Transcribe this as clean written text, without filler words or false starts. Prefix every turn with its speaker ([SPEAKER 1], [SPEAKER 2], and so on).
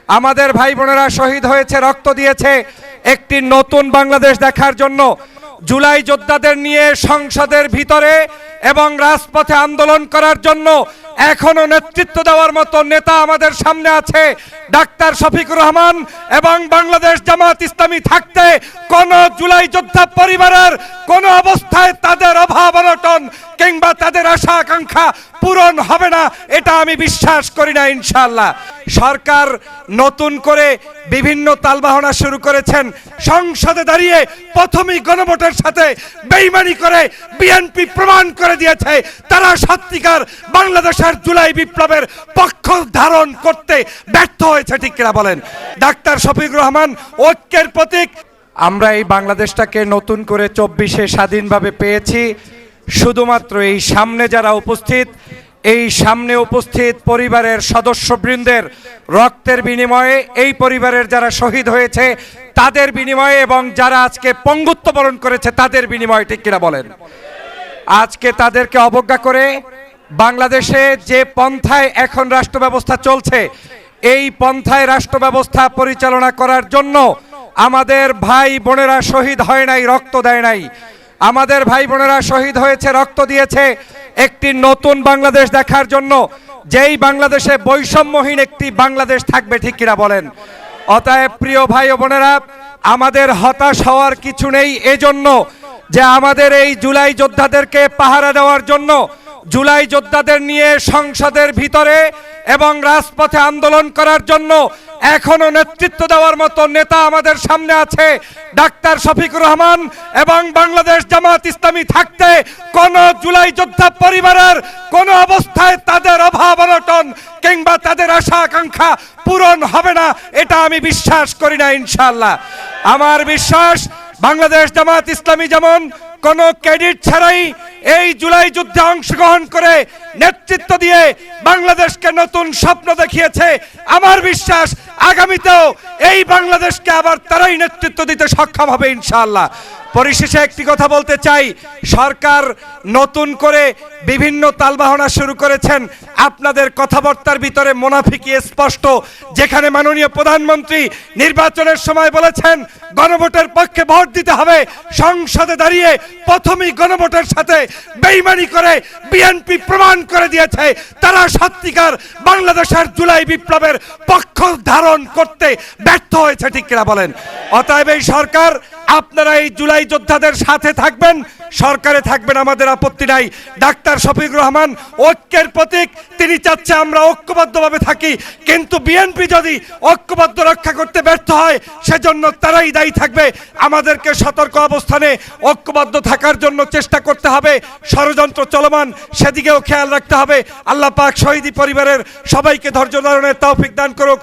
[SPEAKER 1] আমাদের ভাই বোনেরা শহীদ হয়েছে, রক্ত দিয়েছে একটি নতুন বাংলাদেশ দেখার জন্য। জুলাই যোদ্ধাদের নিয়ে সংসদের ভিতরে এবং রাজপথে আন্দোলন করার জন্য এখনো নেতৃত্ব দেওয়ার মতো নেতা আমাদের সামনে আছে ডাক্তার শফিকুর রহমান এবং বাংলাদেশ জামাত ইসলামী থাকতে কোন জুলাই যোদ্ধা পরিবারের কোন অবস্থায় তাদের অভাব অনটন কিংবা তাদের আশা আকাঙ্ক্ষা পূরণ হবে না, এটা আমি বিশ্বাস করি না ইনশাআল্লাহ। সরকার নতুন করে বিভিন্ন তালবাহনা শুরু করেছেন। সংসদে দাঁড়িয়ে প্রথমেই গণভোটের সাথে বেইমানি করে বিএনপি প্রমাণ করে দিয়েছে তারা সত্যিকার বাংলাদেশের জুলাই বিপ্লবের পক্ষ ধারণ করতে ব্যর্থ হয়েছে, ঠিক কিনা বলেন? ডাক্তার শফিকুর রহমান ঐক্যের প্রতীক। আমরা এই বাংলাদেশটাকে নতুন করে 24-এ স্বাধীনভাবে পেয়েছি শুধুমাত্র এই সামনে যারা উপস্থিত, এই সামনে উপস্থিত পরিবারের সদস্যবৃন্দের রক্তের বিনিময়ে, এই পরিবারের যারা শহীদ হয়েছে তাদের বিনিময়ে এবং যারা আজকে পঙ্গুত্ব বরণ করেছে তাদের বিনিময়ে, ঠিক কিনা বলেন? আজকে তাদেরকে অবজ্ঞা করে বাংলাদেশে যে পন্থায় এখন রাষ্ট্র ব্যবস্থা চলছে, এই পন্থায় রাষ্ট্র ব্যবস্থা পরিচালনা করার জন্য আমাদের ভাই বোনেরা শহীদ হয় নাই, রক্ত দেয় নাই। আমাদের ভাই বোনেরা শহীদ হয়েছে, রক্ত দিয়েছে একটি নতুন বাংলাদেশ দেখার জন্য, যেই বাংলাদেশে বৈষম্যহীন একটি বাংলাদেশ থাকবে, ঠিক কিনা বলেন? অতএব প্রিয় ভাই ও বোনেরা, আমাদের হতাশ হওয়ার কিছু নেই এজন্য যে আমাদের এই জুলাই যোদ্ধাদেরকে পাহারা দেওয়ার জন্য, জুলাই যোদ্ধাদের নিয়ে সংসদের ভিতরে এবং রাজপথে আন্দোলন করার জন্য এখনো নেতৃত্ব দেওয়ার মতো নেতা আমাদের সামনে আছে ডাক্তার শফিকুর রহমান এবং বাংলাদেশ জামাত ইসলামী থাকতে কোন জুলাই যোদ্ধা পরিবারের কোন অবস্থায় তাদের অভাব অনটন কিংবা তাদের আশা আকাঙ্ক্ষা পূরণ হবে না, এটা আমি বিশ্বাস করি না ইনশাআল্লাহ। আমার বিশ্বাস বাংলাদেশ জামাত ইসলামী যেমন কোন ক্রেডিট ছাড়াই এই জুলাই যুদ্ধে অংশগ্রহণ করে নেতৃত্ব দিয়ে বাংলাদেশকে নতুন স্বপ্ন দেখিয়েছে, আমার বিশ্বাস আগামীতেও এই বাংলাদেশকে আবার তারাই নেতৃত্ব দিতে সক্ষম হবে ইনশাআল্লাহ। পরিশেষে একটি কথা বলতে চাই, সরকার নতুন করে বিভিন্ন তালবাহনা শুরু করেছেন। আপনাদের কথাবার্তার ভিতরে মুনাফিকি স্পষ্ট। যেখানে মাননীয় প্রধানমন্ত্রী নির্বাচনের সময় বলেছেন গণভোটের পক্ষে ভোট দিতে হবে, সংসদে দাঁড়িয়ে প্রথমেই গণভোটের সাথে বেইমানি করে বিএনপি প্রমাণ করে দিয়েছে তারা সত্যিকার বাংলাদেশের জুলাই বিপ্লবের পক্ষ ধারণ করতে ব্যর্থ হয়েছে, ঠিক কিনা বলেন? অতএব এই সরকার, আপনারা এই জুলাই যোদ্ধাদের সাথে থাকবেন, সরকারে থাকবেন, আমাদের আপত্তি নাই। ডাক্তার শফিকুর রহমান ঐক্যের প্রতীক, তিনি চাচ্ছে আমরা ঐক্যবদ্ধভাবে থাকি, কিন্তু বিএনপি যদি ঐক্যবদ্ধ রক্ষা করতে ব্যর্থ হয় সেজন্য তারাই দায়ী থাকবে। আমাদেরকে সতর্ক অবস্থানে ঐক্যবদ্ধ থাকার জন্য চেষ্টা করতে হবে। ষড়যন্ত্র চলমান, সেদিকেও খেয়াল রাখতে হবে। আল্লাহ পাক শহীদি পরিবারের সবাইকে ধৈর্য ধারণের তৌফিক দান করুক।